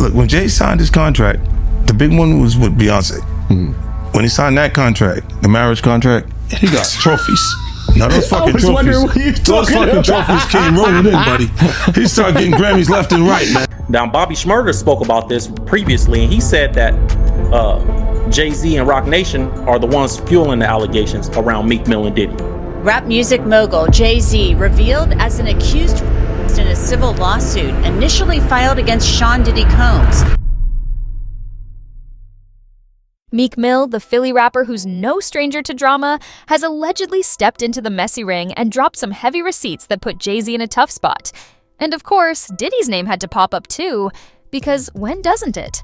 look, when Jay signed his contract, the big one was with Beyonce. When he signed that contract, the marriage contract, he got trophies. Now those fucking trophies came rolling in, buddy. He started getting Grammys left and right, man. Now, Bobby Shmurda spoke about this previously, and he said that Jay-Z and Roc Nation are the ones fueling the allegations around Meek Mill and Diddy. Rap music mogul Jay-Z revealed as an accused in a civil lawsuit initially filed against Sean Diddy Combs. Meek Mill, the Philly rapper who's no stranger to drama, has allegedly stepped into the messy ring and dropped some heavy receipts that put Jay-Z in a tough spot. And of course, Diddy's name had to pop up too, because when doesn't it?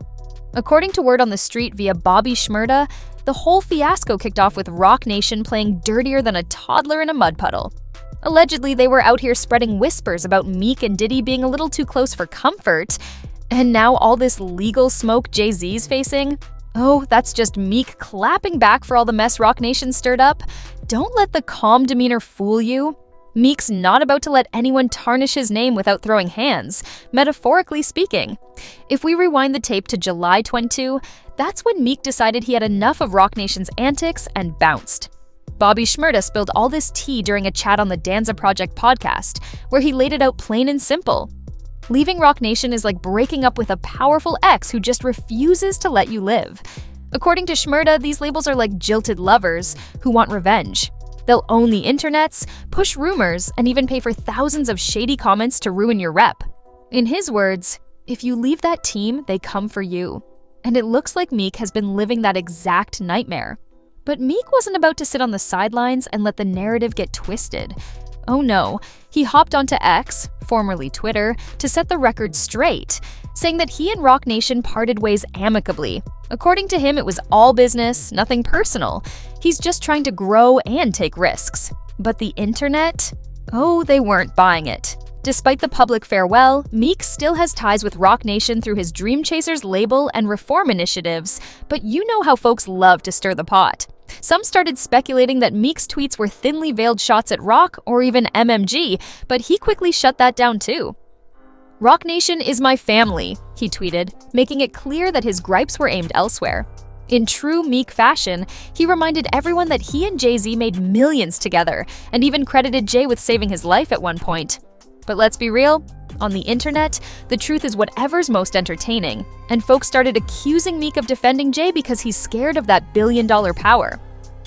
According to word on the street via Bobby Shmurda, the whole fiasco kicked off with Roc Nation playing dirtier than a toddler in a mud puddle. Allegedly, they were out here spreading whispers about Meek and Diddy being a little too close for comfort. And now all this legal smoke Jay-Z's facing? Oh, that's just Meek clapping back for all the mess Roc Nation stirred up? Don't let the calm demeanor fool you. Meek's not about to let anyone tarnish his name without throwing hands, metaphorically speaking. If we rewind the tape to July 22, that's when Meek decided he had enough of Roc Nation's antics and bounced. Bobby Shmurda spilled all this tea during a chat on the Danza Project podcast, where he laid it out plain and simple. Leaving Roc Nation is like breaking up with a powerful ex who just refuses to let you live. According to Shmurda, these labels are like jilted lovers who want revenge. They'll own the internets, push rumors, and even pay for thousands of shady comments to ruin your rep. In his words, if you leave that team, they come for you. And it looks like Meek has been living that exact nightmare. But Meek wasn't about to sit on the sidelines and let the narrative get twisted. Oh no, he hopped onto X, formerly Twitter, to set the record straight, saying that he and Roc Nation parted ways amicably. According to him, it was all business, nothing personal. He's just trying to grow and take risks. But the internet? Oh, they weren't buying it. Despite the public farewell, Meek still has ties with Roc Nation through his Dream Chasers label and reform initiatives, but you know how folks love to stir the pot. Some started speculating that Meek's tweets were thinly veiled shots at Roc or even MMG, but he quickly shut that down too. Roc Nation is my family, he tweeted, making it clear that his gripes were aimed elsewhere. In true Meek fashion, he reminded everyone that he and Jay-Z made millions together, and even credited Jay with saving his life at one point. But let's be real, on the internet, the truth is whatever's most entertaining, and folks started accusing Meek of defending Jay because he's scared of that billion-dollar power.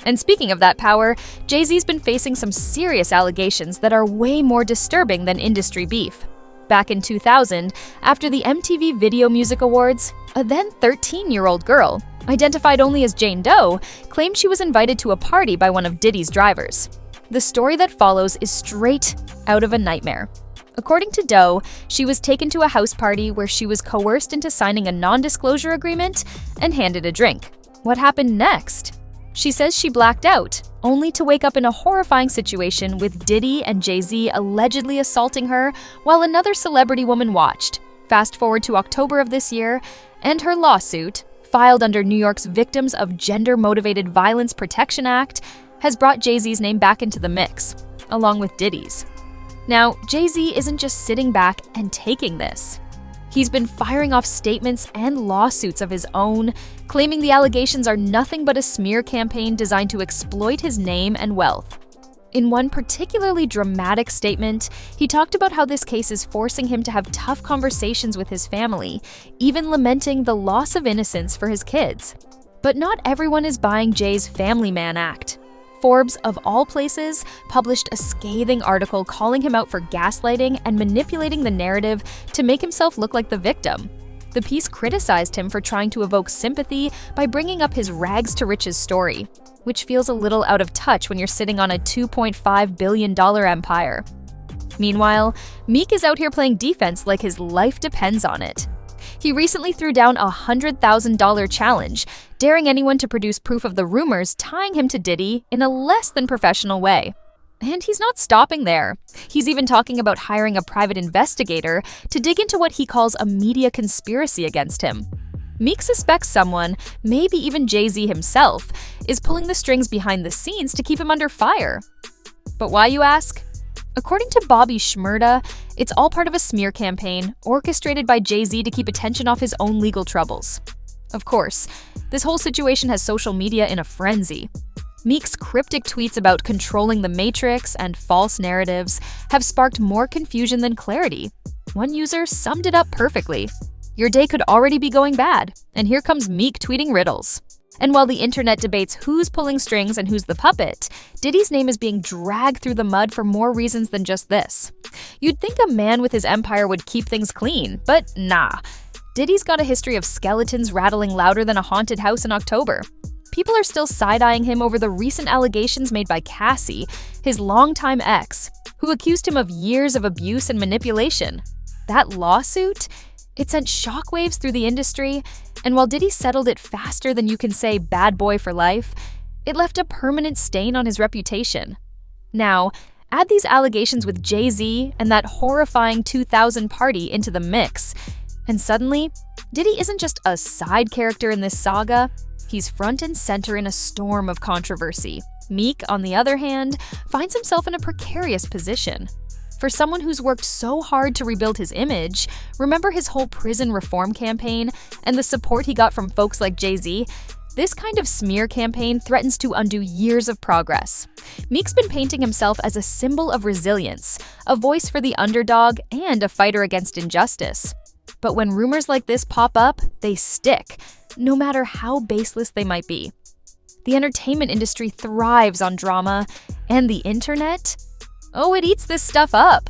And speaking of that power, Jay-Z's been facing some serious allegations that are way more disturbing than industry beef. Back in 2000, after the MTV Video Music Awards, a then 13-year-old girl, identified only as Jane Doe, claimed she was invited to a party by one of Diddy's drivers. The story that follows is straight out of a nightmare. According to Doe, she was taken to a house party where she was coerced into signing a non-disclosure agreement and handed a drink. What happened next? She says she blacked out, only to wake up in a horrifying situation with Diddy and Jay-Z allegedly assaulting her while another celebrity woman watched. Fast forward to October of this year, and her lawsuit, filed under New York's Victims of Gender-Motivated Violence Protection Act, has brought Jay-Z's name back into the mix, along with Diddy's. Now, Jay-Z isn't just sitting back and taking this. He's been firing off statements and lawsuits of his own, claiming the allegations are nothing but a smear campaign designed to exploit his name and wealth. In one particularly dramatic statement, he talked about how this case is forcing him to have tough conversations with his family, even lamenting the loss of innocence for his kids. But not everyone is buying Jay's family man act. Forbes, of all places, published a scathing article calling him out for gaslighting and manipulating the narrative to make himself look like the victim. The piece criticized him for trying to evoke sympathy by bringing up his rags to riches story, which feels a little out of touch when you're sitting on a $2.5 billion empire. Meanwhile, Meek is out here playing defense like his life depends on it. He recently threw down a $100,000 challenge, daring anyone to produce proof of the rumors tying him to Diddy in a less than professional way. And he's not stopping there. He's even talking about hiring a private investigator to dig into what he calls a media conspiracy against him. Meek suspects someone, maybe even Jay-Z himself, is pulling the strings behind the scenes to keep him under fire. But why, you ask? According to Bobby Shmurda, it's all part of a smear campaign orchestrated by Jay-Z to keep attention off his own legal troubles. Of course, this whole situation has social media in a frenzy. Meek's cryptic tweets about controlling the matrix and false narratives have sparked more confusion than clarity. One user summed it up perfectly. Your day could already be going bad, and here comes Meek tweeting riddles. And while the internet debates who's pulling strings and who's the puppet, Diddy's name is being dragged through the mud for more reasons than just this. You'd think a man with his empire would keep things clean, but nah. Diddy's got a history of skeletons rattling louder than a haunted house in October. People are still side-eyeing him over the recent allegations made by Cassie, his longtime ex, who accused him of years of abuse and manipulation. That lawsuit? It sent shockwaves through the industry, and while Diddy settled it faster than you can say bad boy for life, it left a permanent stain on his reputation. Now, add these allegations with Jay-Z and that horrifying 2000 party into the mix, and suddenly, Diddy isn't just a side character in this saga, he's front and center in a storm of controversy. Meek, on the other hand, finds himself in a precarious position. For someone who's worked so hard to rebuild his image, remember his whole prison reform campaign and the support he got from folks like Jay-Z? This kind of smear campaign threatens to undo years of progress. Meek's been painting himself as a symbol of resilience, a voice for the underdog, and a fighter against injustice. But when rumors like this pop up, they stick, no matter how baseless they might be. The entertainment industry thrives on drama, and the internet? Oh, it eats this stuff up.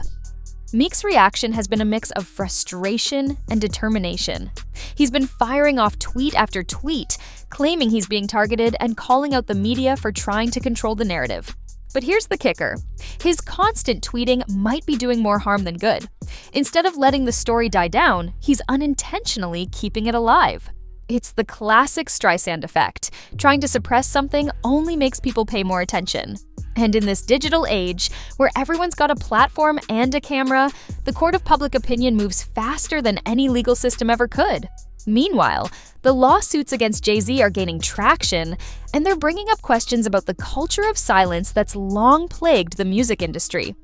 Meek's reaction has been a mix of frustration and determination. He's been firing off tweet after tweet, claiming he's being targeted and calling out the media for trying to control the narrative. But here's the kicker. His constant tweeting might be doing more harm than good. Instead of letting the story die down, he's unintentionally keeping it alive. It's the classic Streisand effect. Trying to suppress something only makes people pay more attention. And in this digital age, where everyone's got a platform and a camera, the court of public opinion moves faster than any legal system ever could. Meanwhile, the lawsuits against Jay-Z are gaining traction, and they're bringing up questions about the culture of silence that's long plagued the music industry.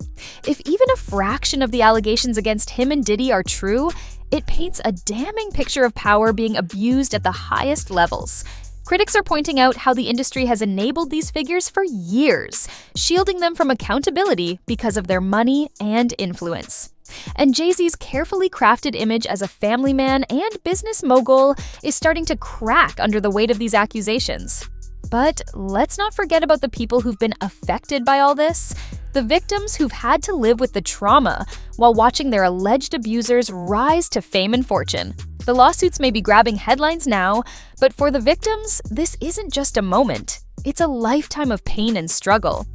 If even a fraction of the allegations against him and Diddy are true, it paints a damning picture of power being abused at the highest levels. Critics are pointing out how the industry has enabled these figures for years, shielding them from accountability because of their money and influence. And Jay-Z's carefully crafted image as a family man and business mogul is starting to crack under the weight of these accusations. But let's not forget about the people who've been affected by all this, the victims who've had to live with the trauma while watching their alleged abusers rise to fame and fortune. The lawsuits may be grabbing headlines now, but for the victims, this isn't just a moment. It's a lifetime of pain and struggle.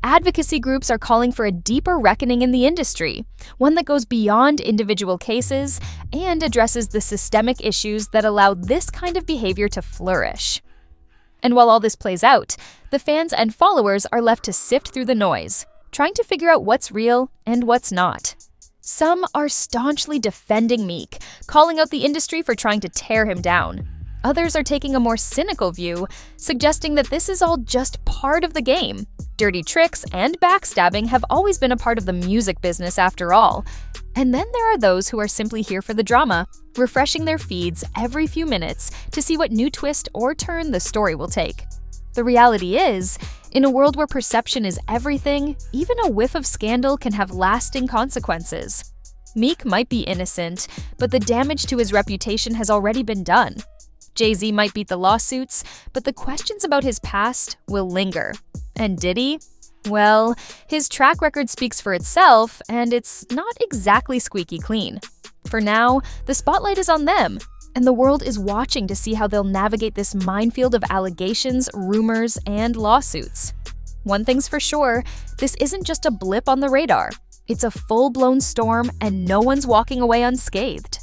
Advocacy groups are calling for a deeper reckoning in the industry, one that goes beyond individual cases and addresses the systemic issues that allow this kind of behavior to flourish. And while all this plays out, the fans and followers are left to sift through the noise, trying to figure out what's real and what's not. Some are staunchly defending Meek, calling out the industry for trying to tear him down. Others are taking a more cynical view, suggesting that this is all just part of the game. Dirty tricks and backstabbing have always been a part of the music business after all. And then there are those who are simply here for the drama, refreshing their feeds every few minutes to see what new twist or turn the story will take. The reality is, in a world where perception is everything, even a whiff of scandal can have lasting consequences. Meek might be innocent, but the damage to his reputation has already been done. Jay-Z might beat the lawsuits, but the questions about his past will linger. And Diddy? Well, his track record speaks for itself, and it's not exactly squeaky clean. For now, the spotlight is on them, and the world is watching to see how they'll navigate this minefield of allegations, rumors, and lawsuits. One thing's for sure, this isn't just a blip on the radar. It's a full-blown storm, and no one's walking away unscathed.